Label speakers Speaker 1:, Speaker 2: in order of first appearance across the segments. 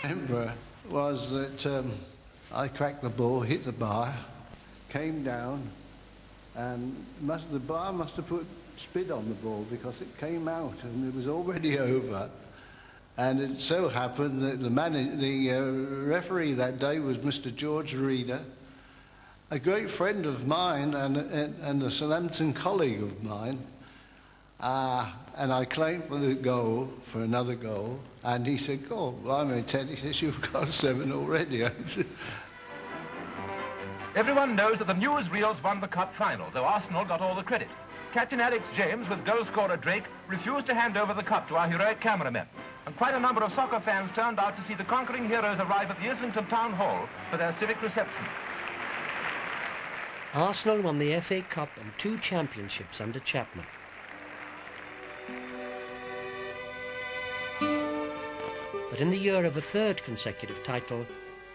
Speaker 1: remember was that I cracked the ball, hit the bar, came down, and the bar must have put spit on the ball because it came out and it was already over. And it so happened that the referee that day was Mr. George Reader, a great friend of mine and a Southampton colleague of mine. And I claimed for another goal, and he said, "Oh, blimey, Ted," he says, "you've got 7 already."
Speaker 2: Everyone knows that the newsreels won the cup final, though Arsenal got all the credit. Captain Alex James, with goal scorer Drake, refused to hand over the cup to our heroic cameramen. And quite a number of soccer fans turned out to see the conquering heroes arrive at the Islington Town Hall for their civic reception.
Speaker 3: Arsenal won the FA Cup and 2 championships under Chapman. But in the year of a 3rd consecutive title,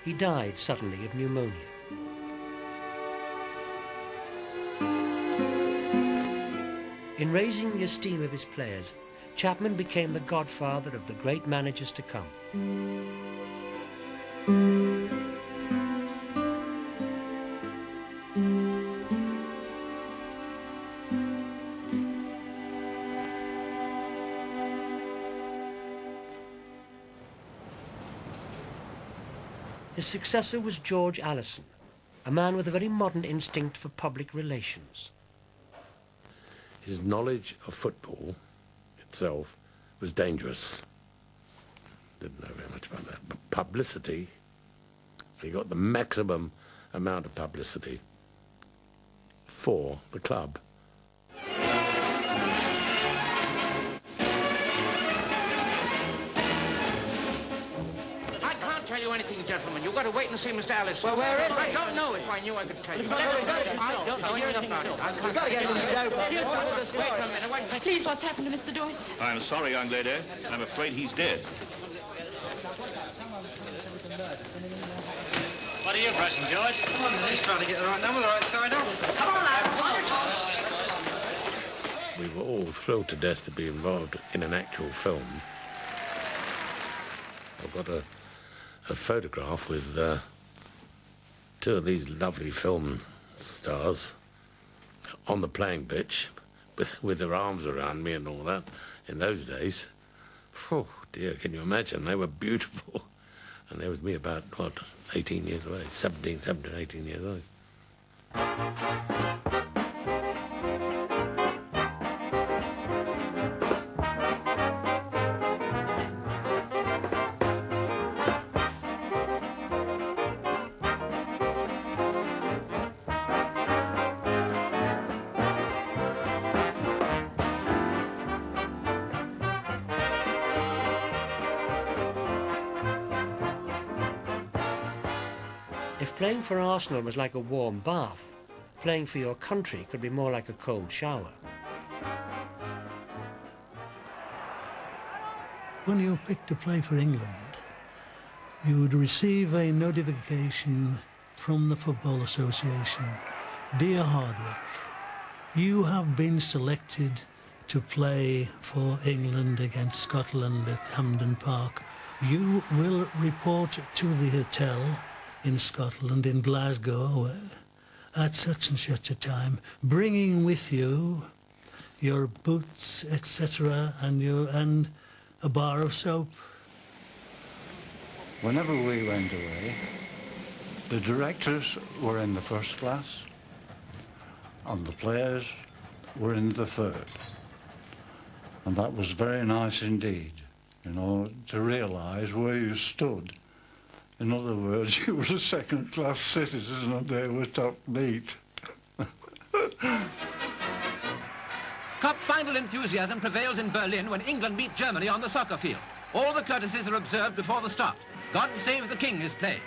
Speaker 3: he died suddenly of pneumonia. In raising the esteem of his players, Chapman became the godfather of the great managers to come. His successor was George Allison, a man with a very modern instinct for public relations.
Speaker 4: His knowledge of football itself was dangerous. Didn't know very much about that. But publicity, he got the maximum amount of publicity for the club.
Speaker 5: Tell you anything, gentlemen. You've got to wait and see Mr. Allison.
Speaker 6: Well, where is he?
Speaker 5: I don't know if I knew I could tell you.
Speaker 6: I
Speaker 5: don't know anything about it. I can't.
Speaker 6: We've got to get some dope.
Speaker 5: Wait for a minute. Wait.
Speaker 7: Please, what's happened to Mr. Doyce?
Speaker 8: I'm sorry, young lady. I'm afraid he's dead.
Speaker 9: What are you pressing, George?
Speaker 6: Come on, he's trying to get the right number, the right side off. Come on, lad.
Speaker 4: We were all thrilled to death to be involved in an actual film. I've got a photograph with 2 of these lovely film stars on the playing pitch with their arms around me and all that in those days. Oh dear, can you imagine? They were beautiful. And there was me about, what, 18 years of age, 17, 18 years old.
Speaker 3: If playing for Arsenal was like a warm bath, playing for your country could be more like a cold shower.
Speaker 10: When you picked to play for England, you would receive a notification from the Football Association. Dear Hardwick, you have been selected to play for England against Scotland at Hampden Park. You will report to the hotel in Scotland, in Glasgow, at such and such a time, bringing with you your boots, etc., and a bar of soap.
Speaker 1: Whenever we went away, the directors were in the first class and the players were in the 3rd. And that was very nice indeed, you know, to realise where you stood. In other words, you were a second-class citizen and they were top meat.
Speaker 2: Cup final enthusiasm prevails in Berlin when England meet Germany on the soccer field. All the courtesies are observed before the start. God Save the King is played.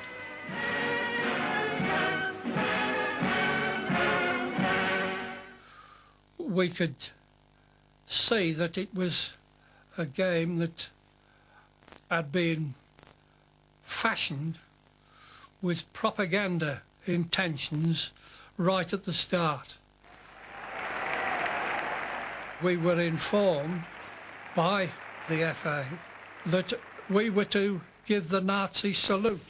Speaker 11: We could see that it was a game that had been fashioned with propaganda intentions right at the start. We were informed by the FA that we were to give the Nazi salute.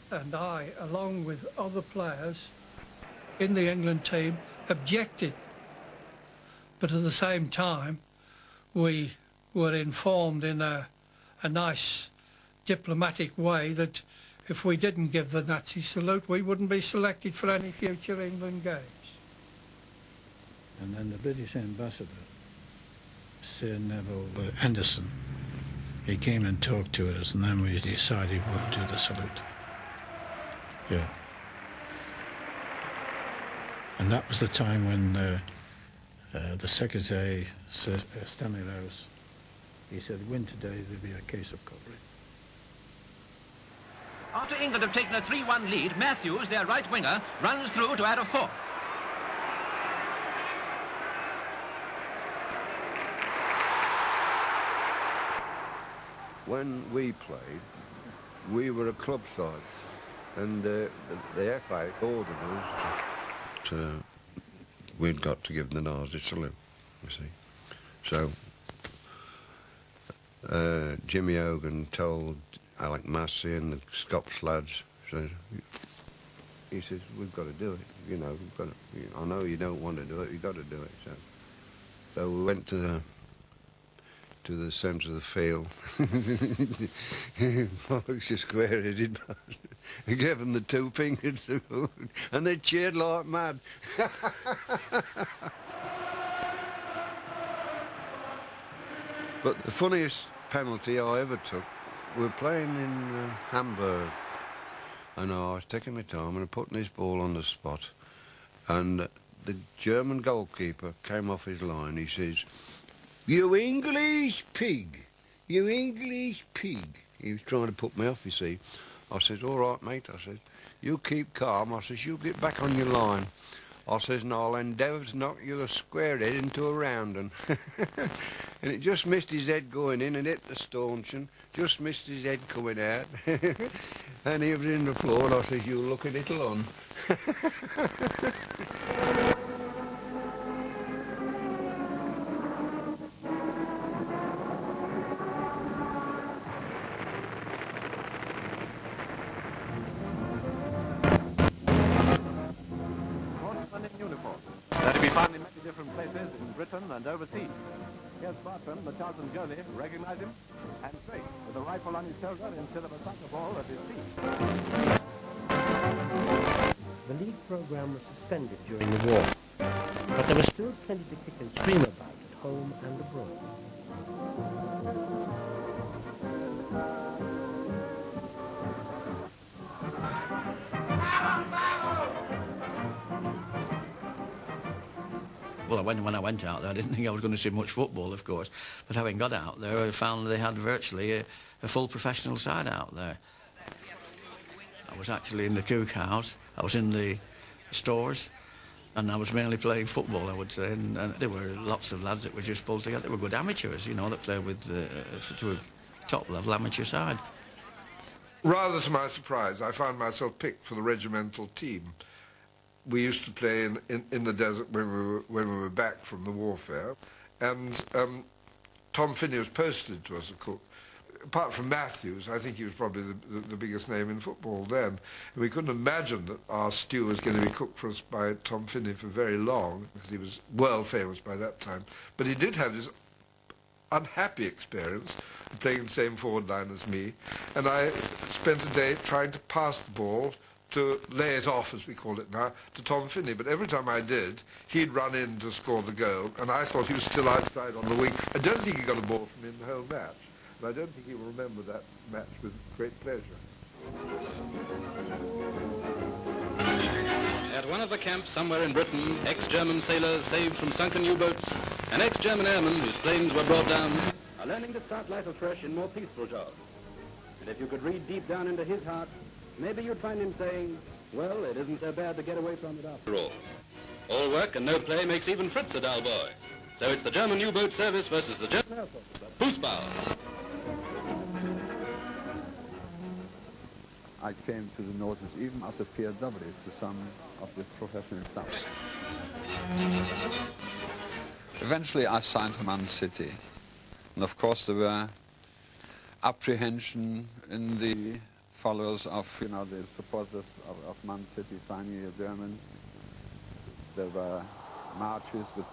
Speaker 11: And I, along with other players in the England team, objected. But at the same time, we were informed in a nice diplomatic way that if we didn't give the Nazi salute, we wouldn't be selected for any future England games.
Speaker 1: And then the British ambassador, Sir Neville
Speaker 10: Henderson, he came and talked to us, and then we decided we'll do the salute. Yeah. And that was the time when the secretary, Sir Stanley Rose, he said, win today, there'll be a case of cobra.
Speaker 7: After England have taken a 3-1 lead, Matthews, their right winger, runs through to add a fourth.
Speaker 9: When we played, we were a club side, and the FA ordered us we'd got to give the Nazi salute, you see. So Jimmy Hogan told Alec Massey and the Scots lads, he says, we've got to do it, you know, we've got to, I know you don't want to do it, you've got to do it. So we went to the centre of the field. Bollocks, just square-headed. He gave them the two fingers, and they cheered like mad. But the funniest penalty I ever took, we were playing in Hamburg, and I was taking my time and putting this ball on the spot, and the German goalkeeper came off his line. He says, "You English pig, you English pig." He was trying to put me off, you see. I said, "All right, mate," I said, "you keep calm." I says, "You get back on your line." I says, "And I'll endeavour to knock you a square head into a round un." And it just missed his head going in and hit the stanchion, just missed his head coming out. And he was in the floor, and I says, "You look a little on."
Speaker 2: They're to be found in many different places in Britain and overseas. Here's Bartram, the Charlton goalie, recognise him, and straight, with a rifle on his shoulder instead of a soccer ball at his feet.
Speaker 3: The league programme was suspended during the war, but there was still plenty to kick and scream about at home and abroad.
Speaker 12: Well, when I went out there, I didn't think I was going to see much football, of course. But having got out there, I found they had virtually a full professional side out there. I was actually in the cookhouse, I was in the stores, and I was mainly playing football, I would say. And there were lots of lads that were just pulled together. They were good amateurs, you know, that played with to a top-level amateur side.
Speaker 13: Rather to my surprise, I found myself picked for the regimental team. We used to play in the desert when we were back from the warfare, and Tom Finney was posted to us as a cook. Apart from Matthews, I think he was probably the biggest name in football then. And we couldn't imagine that our stew was going to be cooked for us by Tom Finney for very long, because he was world famous by that time. But he did have this unhappy experience of playing the same forward line as me, and I spent a day trying to pass the ball to lay it off, as we call it now, to Tom Finney. But every time I did, he'd run in to score the goal, and I thought he was still outside on the wing. I don't think he got a ball from him the whole match, and I don't think he will remember that match with great pleasure.
Speaker 14: At one of the camps somewhere in Britain, ex-German sailors saved from sunken U-boats, and ex-German airmen whose planes were brought down, are learning to start life afresh in more peaceful jobs. And if you could read deep down into his heart, maybe you'd find him saying, well, it isn't so bad to get away from it after all. All work and no play makes even Fritz a dull boy. So it's the German U-boat service versus the German Air Force. Fußball.
Speaker 15: I came to the Northlands even as a POW to some of the professional clubs. Eventually I signed for Man City. And of course there were apprehension in the followers of, you know, the supporters of Man City signing a German. There were marches with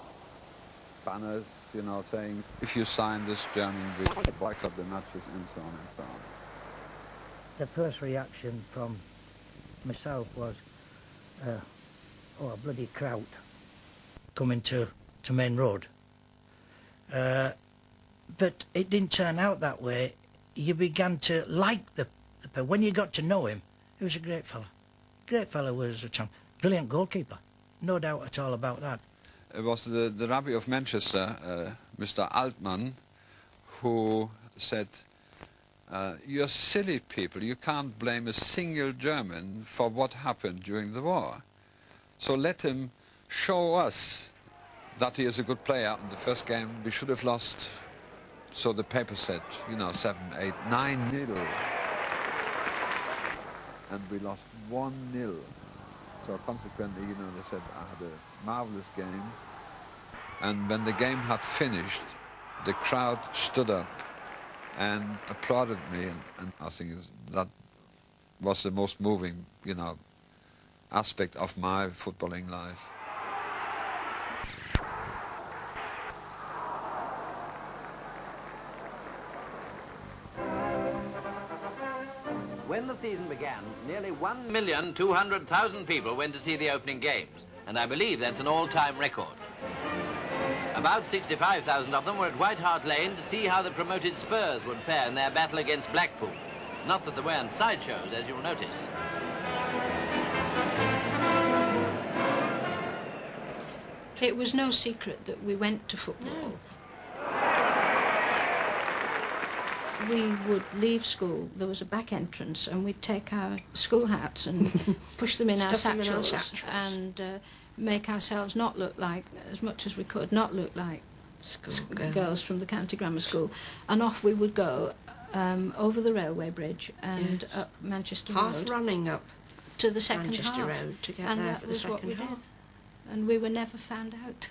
Speaker 15: banners, you know, saying, if you sign this German, we boycott the matches, and so on and so on.
Speaker 3: The first reaction from myself was, oh, a bloody crowd coming to Main Road. But it didn't turn out that way. You began to like the when you got to know him, he was a great fella. Great fella was a brilliant goalkeeper. No doubt at all about that.
Speaker 15: It was the Rabbi of Manchester, Mr. Altman, who said, you're silly people, you can't blame a single German for what happened during the war. So let him show us that he is a good player. In the first game we should have lost, so the paper said, you know, 7, 8, 9-0. And we lost 1-0. So consequently, you know, they said I had a marvellous game. And when the game had finished, the crowd stood up and applauded me, and I think that was the most moving, you know, aspect of my footballing life.
Speaker 7: When the season began, nearly 1,200,000 people went to see the opening games, and I believe that's an all-time record. About 65,000 of them were at White Hart Lane to see how the promoted Spurs would fare in their battle against Blackpool. Not that there weren't sideshows, as you'll notice.
Speaker 16: It was no secret that we went to football. We would leave school, there was a back entrance, and we'd take our school hats and push them in our satchels and make ourselves not look like, as much as we could, not look like girls from the county grammar school. And off we would go over the railway bridge and up Manchester Road.
Speaker 17: Half running up
Speaker 16: to the second
Speaker 17: Manchester
Speaker 16: half.
Speaker 17: Road to get
Speaker 16: and
Speaker 17: there
Speaker 16: that
Speaker 17: for the
Speaker 16: was what
Speaker 17: second
Speaker 16: we
Speaker 17: half.
Speaker 16: did. And we were never found out.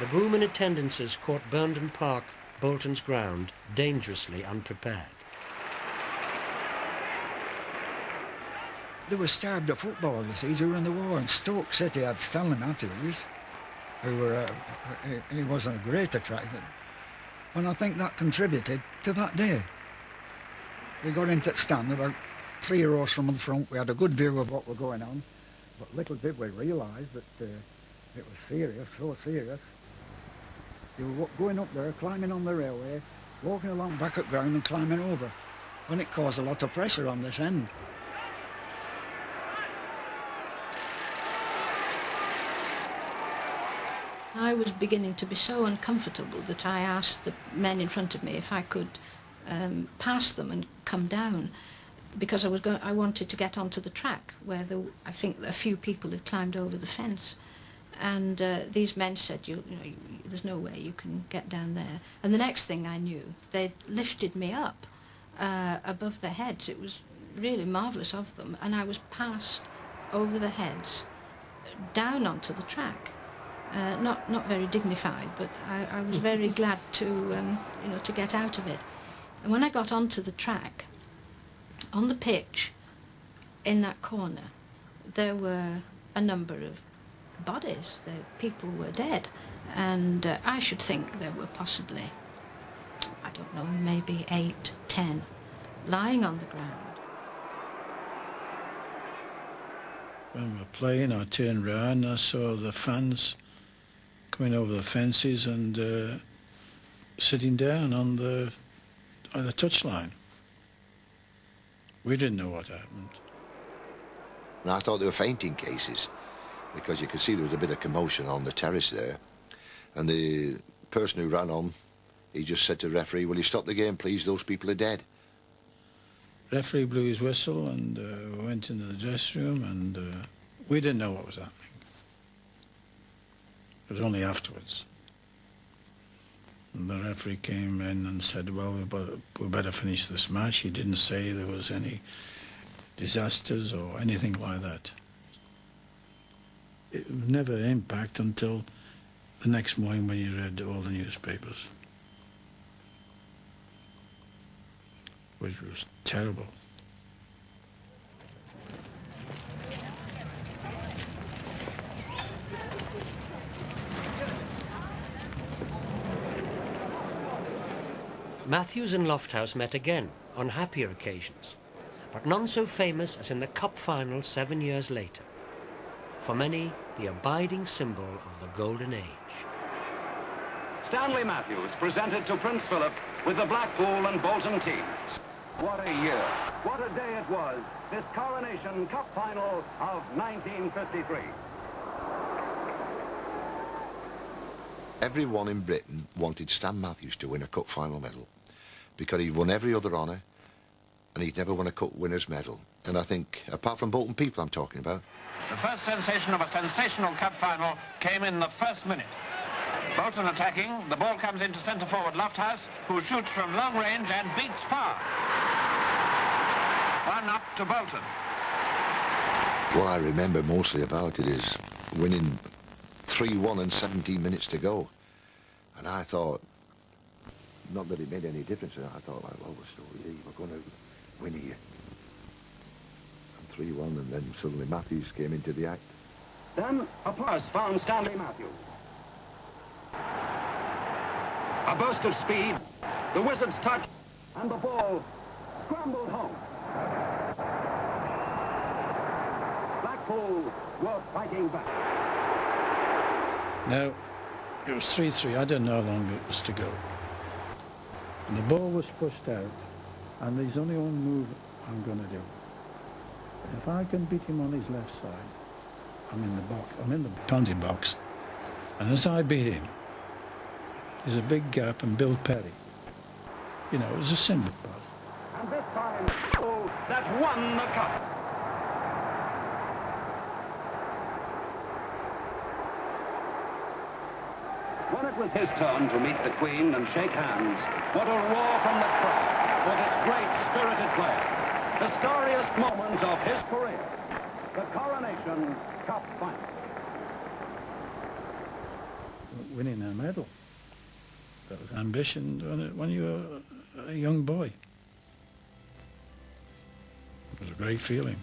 Speaker 3: The boom in attendances caught Burnden Park, Bolton's ground, dangerously unprepared.
Speaker 18: They were starved of football, you see, during the war, and Stoke City had Stanley Matthews, who were, he wasn't a great attraction, and I think that contributed to that day. We got into the stand about 3 rows from the front. We had a good view of what was going on, but little did we realise that it was serious, so serious. You were going up there, climbing on the railway, walking along back at ground and climbing over, and it caused a lot of pressure on this end.
Speaker 16: I was beginning to be so uncomfortable that I asked the men in front of me if I could pass them and come down, because I wanted to get onto the track where I think a few people had climbed over the fence. And these men said, you know, there's no way you can get down there. And the next thing I knew, they'd lifted me up above their heads. It was really marvellous of them. And I was passed over the heads down onto the track. Not very dignified, but I was very glad to, you know, to get out of it. And when I got onto the track, on the pitch, in that corner, there were a number of bodies. People were dead, and I should think there were possibly, I don't know, maybe 8, 10 lying on the ground.
Speaker 10: When we were playing, I turned round and I saw the fans coming over the fences and sitting down on the touchline. We didn't know what happened.
Speaker 19: And I thought they were fainting cases, because you could see there was a bit of commotion on the terrace there. And the person who ran on, he just said to the referee, will you stop the game, please? Those people are dead.
Speaker 10: Referee blew his whistle and went into the dressing room, and we didn't know what was happening. It was only afterwards. And the referee came in and said, well, we better finish this match. He didn't say there was any disasters or anything like that. it would never impact until the next morning when you read all the newspapers, which was terrible.
Speaker 17: Matthews and Lofthouse met again on happier occasions, but none so famous as in the Cup final 7 years later. For many, the abiding symbol of the Golden Age.
Speaker 14: Stanley Matthews presented to Prince Philip with the Blackpool and Bolton teams. What a year, what a day it was, this Coronation Cup final of 1953.
Speaker 19: Everyone in Britain wanted Stan Matthews to win a cup final medal because he'd won every other honour and he'd never won a cup winner's medal. And I think, apart from Bolton people I'm talking about...
Speaker 5: The first sensation of a sensational cup final came in the first minute. Bolton attacking, the ball comes into centre forward Lofthouse, who shoots from long range and beats far. 1-up to Bolton.
Speaker 19: What I remember mostly about it is winning 3-1 and 17 minutes to go. And I thought, not that it made any difference, I thought, well, we're still relieved, we're going to win here. And 3-1, and then suddenly Matthews came into the act.
Speaker 14: Then a pass found Stanley Matthews. A burst of speed, the Wizards touch, and the ball scrambled home. Blackpool were fighting back.
Speaker 10: Now, it was 3-3. I didn't know how long it was to go. And the ball was pushed out, and there's only one move I'm going to do. If I can beat him on his left side, I'm in the box. I'm in the penalty box. And as I beat him, there's a big gap, and Bill Perry. You know, it was a simple pass.
Speaker 14: And this time, oh, that won the cup. When it was his turn to meet the Queen and shake hands, what a roar from the crowd for this great spirited player. The storiest moment of his career, the Coronation Cup final.
Speaker 10: Winning a medal. That was ambition when you were a young boy. It was a great feeling.